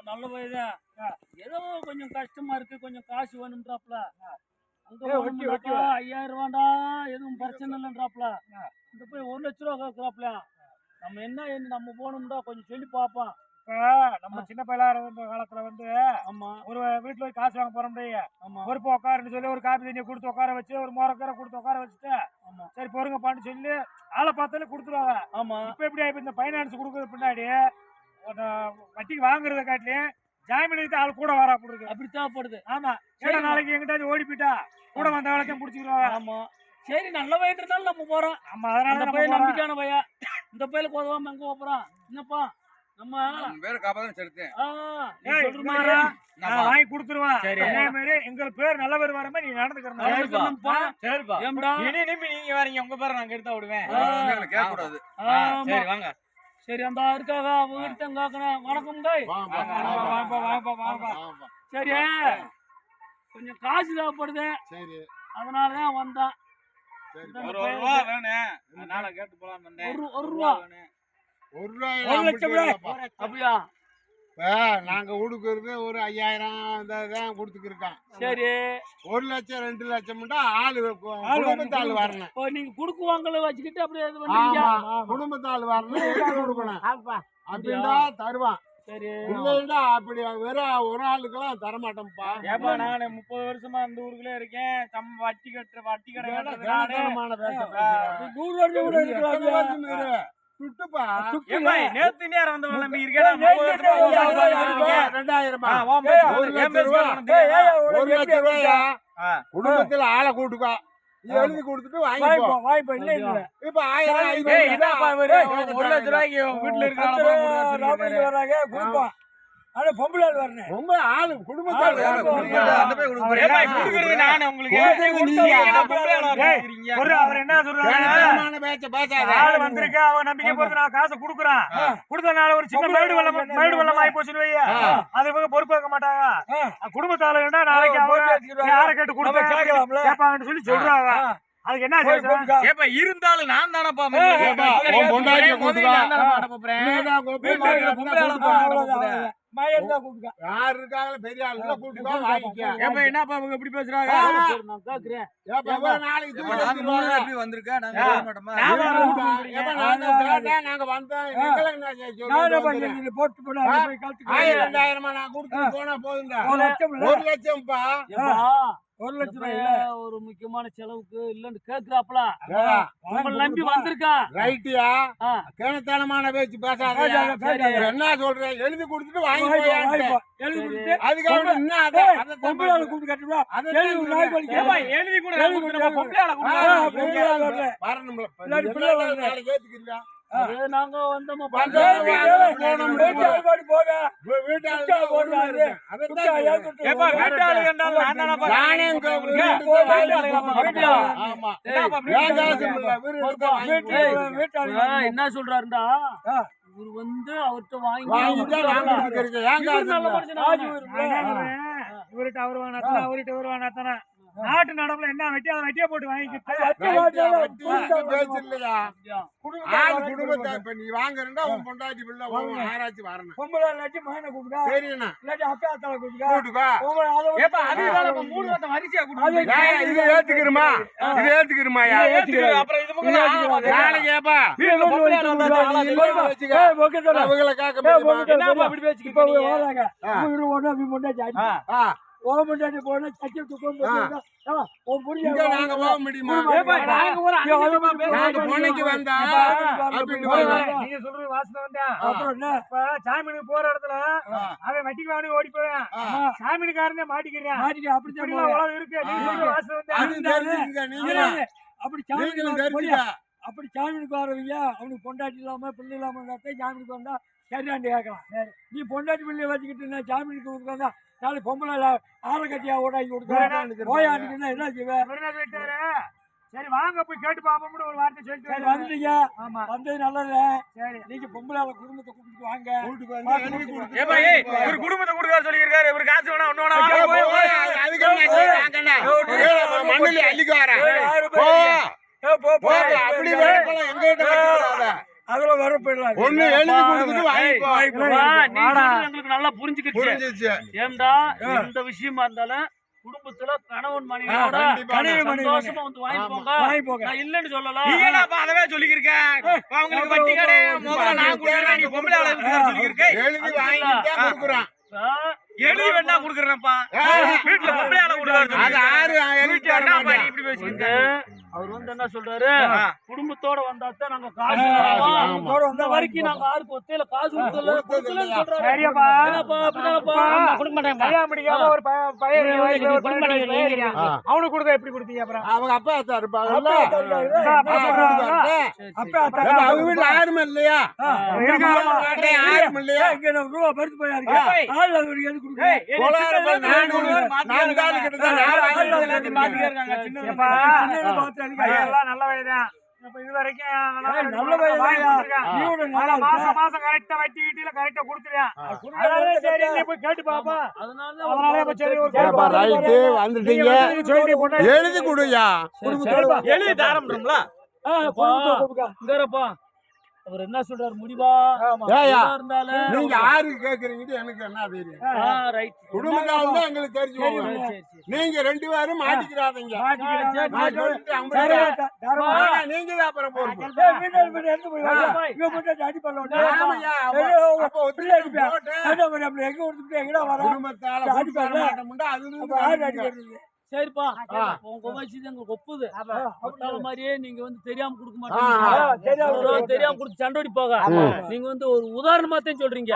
நல்ல வயதான். ஏதோ கொஞ்சம் கஷ்டமா இருக்கு, கொஞ்சம் காசு வேணும்ன்றாப்ல. அங்க போனோம்னாக்கா 5000 ரூபாண்டா, எதுவும் பிரச்சனை இல்லைன்றாப்ல. இந்த போய் 1 லட்ச ரூபா கேட்கறாப்ல. நம்ம நம்ம போனோம்டா கொஞ்சம் சொல்லி பார்ப்போம். நம்ம சின்ன பையலா இருந்த காலத்துல வந்து ஆமா ஒரு வீட்டுல போய் காசு வாங்க போறோம். ஆமா பொறுப்பு உட்காருன்னு சொல்லி ஒரு காப்பி தண்ணியை கொடுத்து உட்கார வச்சு ஒரு மோரக்கரை கொடுத்து உட்கார வச்சுட்டு ஆமா சரி பொறுங்கப்பான்னு சொல்லி ஆளை பார்த்தாலே கொடுத்துருவாங்க. ஆமா இப்ப எப்படி ஆயிப்ப இந்த பைனான்ஸ் கொடுக்கறது பின்னாடி வட்டிக்கு வாங்குறத காட்டிலையும் ஜாமீனுக்கு ஆள் கூட வரா போடுறது. அப்படி தேவைப்படுது. ஆமா ஏன்னா நாளைக்கு எங்கிட்டாச்சும் ஓடி போயிட்டா கூட வந்த வேலைக்கும் பிடிச்சிக்கிறாங்க. ஆமா சரி, நல்ல பையன் இருந்தாலும் நம்ம போறோம். ஆமா அதனால பையன் நம்பிக்கையான பையன். இந்த பையலுக்கு உதவாம எங்க போறோம்? என்னப்பா நம்ம பேரு காப்பாதான் செலுத்தேன். வாங்கி கொடுத்துருவான். அதே மாதிரி எங்க பேர் நல்ல பேர் வர மாதிரி நீ நடந்துக்கிறேன். நீங்க வரீங்க உங்க பேரை நாங்க எடுத்தா விடுவேன். கேட்க கூடாது. சரி வாங்க. சரி அந்த இருக்காக உங்ககிட்ட கேட்கணும். வணக்கம் டாய். சரி கொஞ்சம் காசு தேவைப்படுது. அதனாலதான் வந்தான். ஒரு ரூபா வேணும். அதனால கேட்டு போலாம் வந்தேன். ஒரு ரூபா 1 லட்சம் அப்படியா? நாங்க கொடுக்கறது ஒரு 5000 தான் கொடுத்துக்கிருக்கோம். சரி 1 லட்சம் 2 லட்சம் குடும்பத்தாள் வரணும். நீங்க குடுக்குவாங்கள வச்சுக்கிட்டு அப்படியே இது பண்றீங்க. குடும்பத்தாள் வரணும், எடுத்து கொடுக்கணும் அப்படின்னா தருவான். சரி இல்லைன்னா அப்படி வெறும் ஒரு ஆளுக்கெல்லாம் தரமாட்டோம்ப்பா. ஏப்பா நான் 30 வருஷமா இந்த ஊருக்குள்ளே இருக்கேன். வட்டி கடை சுட்டுப்பா நேத்து நேரம் வந்த நம்பி இருக்கேன். 1 லட்சம் ரூபாயா குடும்பத்துல ஆளை கூட்டுக்கா எழுதி கொடுத்துட்டு வாங்கிப்போ. இப்ப 1000 1 லட்சம் ரூபாய்க்கு வீட்டுல இருக்காங்க. பொம்பளை வரணும். ரொம்ப ஆளு குடும்பத்தால் நான் உங்களுக்கு அவர் என்ன சொல்றாரு? ஆளு வந்திருக்கா, அவன் நம்பிக்கை பொறுத்து நான் காசை கொடுக்குறான். கொடுத்தனால ஒரு சின்ன மேடு வெள்ளம் ஆகி போச்சுன்னு வையா, அது இவங்க பொறுப்பாக்க மாட்டாங்க. குடும்பத்தால நாளைக்கு அவங்க யாரை கேட்டு கொடுப்பாங்கன்னு சொல்லி சொல்றாங்க. அதுக்கு என்ன இருந்தாலும் நான் தானப்பா யாரு இருக்காங்க பெரிய ஆளு கூட்டுக்கா வாங்கிக்க. என்னப்பா இவங்க எப்படி பேசுறாங்க? நாளைக்கு வந்திருக்கா நாங்க நாங்க வந்தோம் போட்டு போனா 1000 நான் கொடுத்து போனா போதுங்க. 1 லட்சம்ப்பா. 1 லட்சம் ரூபாய் ஒரு முக்கியமான செலவுக்கு இல்லன்னு கேக்குறாப்ல. உங்களை நம்பி வந்திருக்கா. ரைட்டியா? கேணத்தனமான பேச்சு பேசாத. என்ன சொல்றேன்? எழுதி கொடுத்துட்டு வாங்கி அதுக்காக என்ன எழுதி கூட ஏத்துக்கிறா. நாங்க வந்தோம் என்ன சொல்றாருண்டா, இவர் வந்து அவர்கிட்ட வாங்கிட்டு இவர்கிட்ட அவர்கிட்ட வருவானா நாட்டு நடப்புல என்ன வெட்டி அதை வெட்டியா போட்டு வாங்கிக்கிட்டு இல்லையா குடும்பத்தை இப்ப நீ வாங்குறா உன் பொண்டாட்டி பிள்ளை ஆராய்ச்சி வரணும். சரிண்ணா இது ஏத்துக்கிறமா இது ஏத்துக்கிறமாயா நாளைக்கு ஏப்பா அவங்களை காக்க சாமிக்கு போற இடத்துல அவன் வட்டிக்கு வாங்கி ஓடி போவேன். சாமிக்காரனே மாட்டிக்கிறேன். அப்படி சாமிக்கு வரவங்க அவனுக்கு பொண்டாட்டி இல்லாம பிள்ளை இல்லாம சாமிக்கு வந்தா சரியாண்டி கேட்கலாம். நீ பொண்டாட்டி பிள்ளைய வச்சுக்கிட்டு சாமிக்கு வந்தா நாளைக்கு பொம்பளை ஆளை கட்டியா ஓடாக்கி கொடுத்து போயாண்டுக்குன்னா என்ன செய்வேன்? சரி வாங்க போய் கேட்டு பாப்போம்னு ஒரு வார்த்தை சொல்லிட்டு வந்துட்டீங்க. வந்தது நல்லது. சரி நீங்க பொம்பளை குடும்பத்தை கூப்பிட்டு வாங்க. ஒரு குடும்பத்தை கொடுக்க சொல்லியிருக்காரு. இவரு காசு வேணா ஒண்ணு மண்ணில் அள்ளிக்கு வரேன். அப்படி எங்க அதுல வர போயிடலாம். ஒண்ணு எழுதி கொடுத்துட்டு வாங்கிக்கோ. நீ சொல்றது எங்களுக்கு நல்லா புரிஞ்சுக்கிச்சு. புரிஞ்சிச்சு. ஏம்டா இந்த விஷயமா இருந்தாலும் குடும்பத்துல கணவன் மனைவியோட சந்தோஷமா வந்து வாங்கிப்போங்க. நான் இல்லன்னு சொல்லல. நீ என்னப்பா அதவே சொல்லிக்கிருக்க? அவங்களுக்கு வட்டி கடை முதல்ல நான் கொடுக்குறேன், நீ பொம்பளை ஆளு சொல்லிக்கிருக்க. எழுதி வாங்கிட்டே கொடுக்குறான். எழுதி வேணா கொடுக்குறேன்ப்பா. வீட்டுல பொம்பளை ஆளு கொடுக்குறாரு. அது ஆறு எழுதி என்னப்பா நீ இப்படி பேசிக்கிட்டு? அவர் வந்து என்ன சொல்றாரு, குடும்பத்தோட வந்தாத்தான் நாங்க காசு தருவோம். இந்த வரைக்கும் நாங்க யாருக்கு ஒத்தையில காசு கொடுக்கலன்னு சொல்றாரு. சரியாப்பா. என்னப்பா, அப்படிதானப்பா? கல்யாணம் முடிக்காம ஒரு பையன் அவனுக்கு கொடுக்க எப்படி கொடுத்தீங்க அப்புறம்? அவங்க அப்பா அத்தா இருப்பாங்கல்ல. அப்ப அவங்க வீட்டுல யாருமே இல்லையா? யாரும் இல்லையா? இங்க நம்ம ரூபா பறிச்சு போயாருங்க. ஆள் அது எது கொடுக்குறேன். கோளாறுகள் 4 ஆளு கிட்ட தான் எல்லாத்தையும் பாத்துட்டே இருக்காங்க. சின்ன பையன்லாம் நல்ல வயதான். இப்ப இது வரைக்கும் நல்ல வயதா? மாசம் கரெக்டா வட்டி வீட்டில கரெக்டா கொடுத்துருவேன். சரி நீ போய் கேட்டு பாப்பா. அதனால இப்ப சரி ஒரு ஏப்பா ரைட்டு வந்துட்டீங்க. சொல்லி போட்டு எழுதி கொடுயா. எழுதி தாரம்ன்றோம்ல. இங்கப்பா அவர் என்ன சொல்றாரு முடிவா ஏயா, இருந்தாலும் நீங்க யாரு கேக்குறீங்கன்னு எனக்கு என்ன தெரியும்? ரைட் குடும்பத்தால் தான் எங்களுக்கு தெரிஞ்சு போகும். நீங்க 2 பேரும் மாட்டிக்கிறாதீங்க. நான் சொல்லிட்டு 50 நீங்க தான் அப்புறம் போறீங்க. ஆமாய்யா, அப்ப ஒத்துழைப்பு போட்டு குடும்பத்தால மாட்டோம்னா அது சரிப்பா உங்க வயசு எங்களுக்கு ஒப்புது. ஒட்டாத மாதிரியே நீங்க வந்து தெரியாம கொடுக்க மாட்டீங்க. தெரியாம கொடுத்து சண்டை போக நீங்க வந்து ஒரு உதாரணமாத்தான் சொல்றீங்க.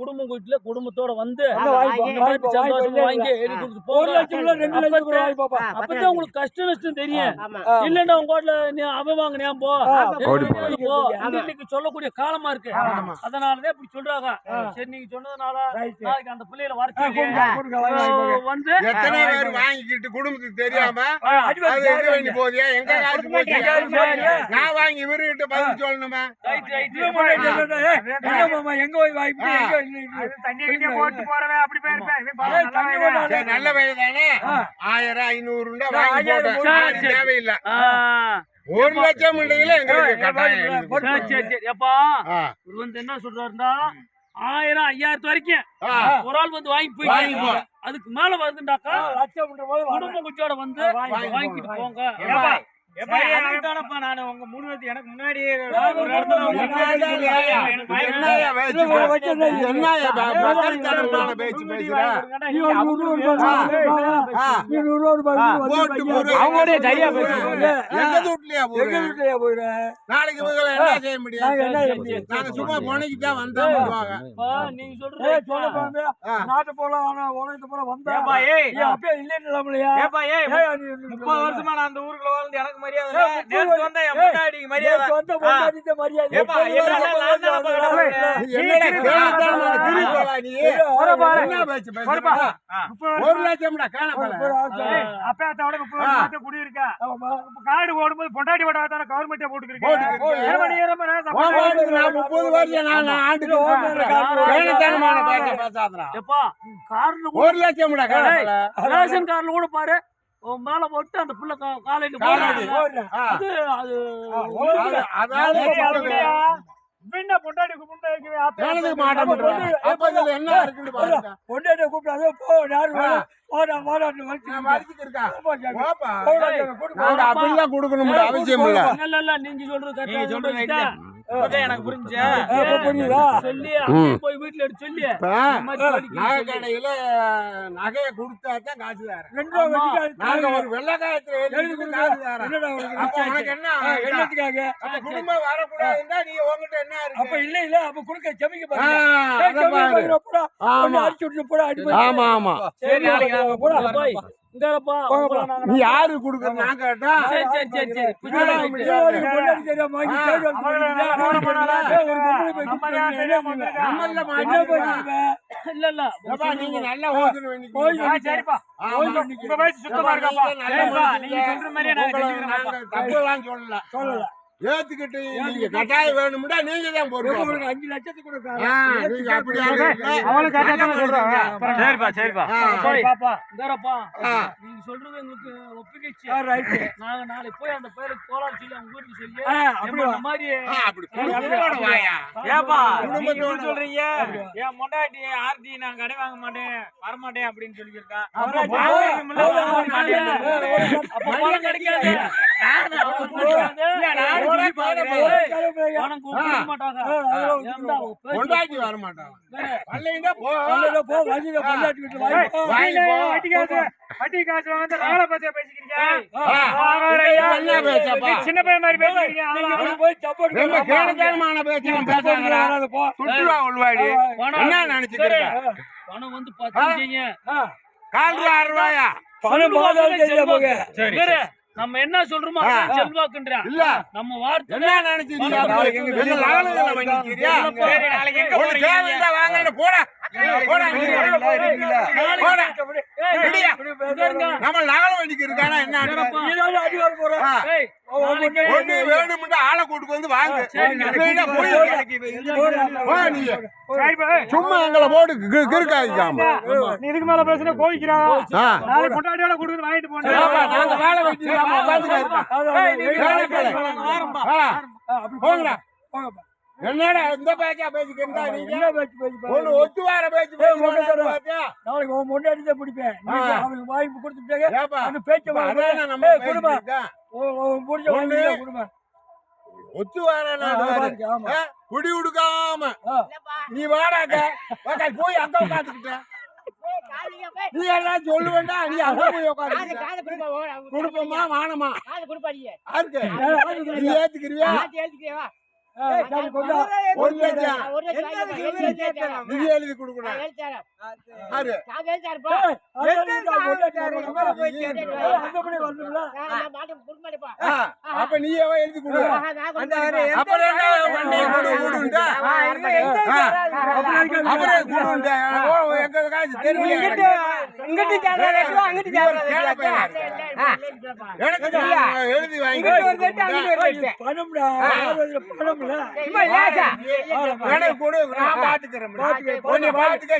குடும்பம் வீட்டுல குடும்பத்தோட வந்து சந்தோஷமா வாங்கி எழுதி கொடுத்து போங்க. அப்பதான் உங்களுக்கு கஷ்டம் நஷ்டம் தெரியும். இல்லன்னா உங்க வீட்டுல நீ அவன் வாங்கினே போ இன்னைக்கு சொல்லக்கூடிய காலமா இருக்கு. அதனாலதான் இப்படி சொல்றாங்க. சரி நீங்க சொன்னதுனால நாளைக்கு அந்த பிள்ளைகளை வர வந்து எத்தனை பேர் வாங்கிக்கிட்டு குடும்பத்துக்கு தெரியாம போதியா எங்க காசு போச்சு? நான் வாங்கி இவர்கிட்ட பதில் சொல்லணுமா? எங்க போய் வாய்ப்பு தண்ணி போட்டு போறவன் அப்படி போயிருப்பேன். நல்ல வயதானே 1000 500 வாங்கி போட்டேன். தேவையில்லை. 1 லட்சம் எங்களுக்கு கட்டாயம். சரி அப்பா இவர் வந்து என்ன சொல்றாருன்னா 1000 5000 வரைக்கும் ஒரு ஆள் வந்து வாங்கி போய் அதுக்கு மேல வருதுண்டாக்கா குடும்ப குச்சோட வந்து வாங்கிட்டு போங்க. நான் உங்க 3 பேருக்கு எனக்கு முன்னாடியே நாளைக்கு என்ன செய்ய முடியும்? நாங்க சும்மா போனைக்கு தான் வந்தோம். நீங்க சொல்றது நாட்டு போல உலகத்து போல வந்தா இல்லையா? 30 வருஷமா நான் அந்த ஊருக்குள்ள வாழ்ந்து எனக்கு மரியாதை நேத்து வந்தா என் முன்னாடிக்கு மரியாதை அப்போட 30 வருஷம் குடியிருக்கா. காடு ஓடும்போது பொண்டாட்டி ஓட கவர்மெண்டே போட்டுக்கிறேன். 30 வருஷம் நான் ஆண்டுக்கு 1 லட்சம் ரேஷன் கார்டுல கூட பாரு மேல போட்டு அந்த புள்ள காலையில அது பொண்டாட்டி என்ன இருக்குன்னு பொண்டாட்டி கூப்பிடாது அப்படிலாம் கொடுக்கணும் அவசியம் இல்ல. நீங்க சொல்றது எனக்கு புரிஞ்சு சொல்லி போய் வீட்டுல எடுத்து சொல்லி நகை கடையில நகையை கொடுத்தாதான் காசு தரேன். நாங்க ஒரு வெள்ளக்காயத்துல எழுதி காசு தரேன். அப்ப உனக்கு என்ன குடும்பம் வரக்கூடாதுன்னா நீ உங்ககிட்ட என்ன இருக்கு? அப்ப இல்ல அப்ப குடுக்க செமிக்க பாருங்க. ஆமா ஆமா நீ யாரு குடுக்க நான் கேட்டா நீங்க நல்லா சுத்தமா இருக்கப்பா. நீங்க சொல்ற மாதிரியே நாங்க தப்புலாம் சொல்லல. ஏத்துக்கிட்டு நீங்க கட்டாயம் வேணும்டா நீங்க தான் பொறுப்பு. உங்களுக்கு 5 லட்சத்துக்கு கொடுக்குறாங்க. நீங்க அப்படி ஆளுங்க. அவனும் கரெக்டா தான் சொல்றான். சரிப்பா சரிப்பா சரி, பாப்பா. இந்தாரப்பா, ஆ. நீங்க சொல்றது எங்களுக்கு ஒப்புக்கிச்சு. ரைட்டு. நாங்க நாளைக்கு போய் அந்த பையனுக்கு கோலார் சொல்லி அவங்க வீட்டுக்கு சொல்லி அப்படி ஏம்மா, இந்த மாதிரி அப்படி குடும்பத்தோட வாயா. ஏப்பா குடும்பத்தோட நீங்க இப்படி சொல்றீங்க என் மொண்டாட்டி ஆர்டி நான் கடை வாங்க மாட்டேன் வரமாட்டேன் அப்படின்னு சொல்லியிருக்கா அப்ப பணம் கிடைக்காது. பணம் கொடுக்க மாட்டாங்க. ஏன்டா, கொண்டாட்டி வர மாட்டான். வரலைன்னா போ. போ வண்டியில பொண்டாட்டி வீட்டுல வாங்கி வாங்கி போ. வட்டி காசு வாங்க நாளை பச்சை பேசிக்கிறீங்க. என்ன பேச்சப்பா? சின்ன பையன் மாதிரி பேசிக்கிறீங்க. அவன் போய் சப்போர்ட் ரொம்ப கேனமான பேச்செல்லாம் பேசாதடா. போ. சுற்றுலா உள்வாடி. பணம் என்ன நினைச்சிட்டு இருக்க? பணம் வந்து 10 கால் ரூபாயா? பணம் பாதாள செய்ய போக. வேற நம்ம என்ன சொல்றோமோ அதான் செல்வாக்குன்றா. இல்ல நம்ம வார்த்தை என்ன நினைச்சிருக்கீங்க? எங்க லாகல பண்ணிக்கிறியா? சரி நாளைக்கு எங்க ஒரு போறீங்க தேவையில்லை வாங்கன்னு போடா. போடா நீ. போடா. விடியா. நம்ம லாகல பண்ணிக்கு இருக்கானா என்ன ஆகுது? நீதான் அடி வர போற. ஆ. ஏய், நாளைக்கு ஒண்ணு வேணும்னு ஆளை கூட்டு வந்து வாங்க. இல்லைன்னா போய் வா நீ. சும்மா எங்களை போட்டு கிறுக்காதிக்காம. நீ இதுக்கு மேல பேசுனா கோவிக்கிறான். ஆ. நாளை கொண்டாடியோட கொடுத்து வாங்கிட்டு போனேன். ஏப்பா, நாங்க வேலை வச்சிருக்காம உட்காந்துக்க இருக்கோம். போங்கடா. என்னடா இந்த பேச்சா பேசிக்கிறா நீங்க? என்ன பேச்சு பேச்சு பாரு. ஒரு ஒத்து வார பேச்சு பாத்தியா? நாளைக்கு உன் முன்னாடி தான் பிடிப்பேன். நீங்க அவனுக்கு வாய்ப்பு கொடுத்துட்டாங்க. ஏப்பா, அந்த பேச்ச அதானே நம்ம குடும்பம் பேசிக்கிட்டோம். முடிஞ்ச ஒண்ணு. குடும்பம் ஒத்து வார ஆமா. குடி உடுக்காம நீ வாடாக்க போய் அங்க உட்காந்துக்கிட்ட நீ எல்லாம் சொல்லுவேண்டா. நீ அங்க போய் உட்காந்து குடுப்பமா வானமா யாருக்கு நீ ஏத்துக்கிறியா? சரி கொண்டா. 1 லட்சம் நிதி எழுதி கொடுக்கணும். யாரு? அப்ப நீ எழுதி கொடு. அப்புறம் என்ன வண்டி கொடுண்டா? அப்புறம் கொடுண்டா? எங்க காசு தெரியும். எனக்கு எழுதி வாங்கி பணம்டா பணம்ல எனக்கு கொடு. நான் பாத்துக்கிறேன். பாத்துக்க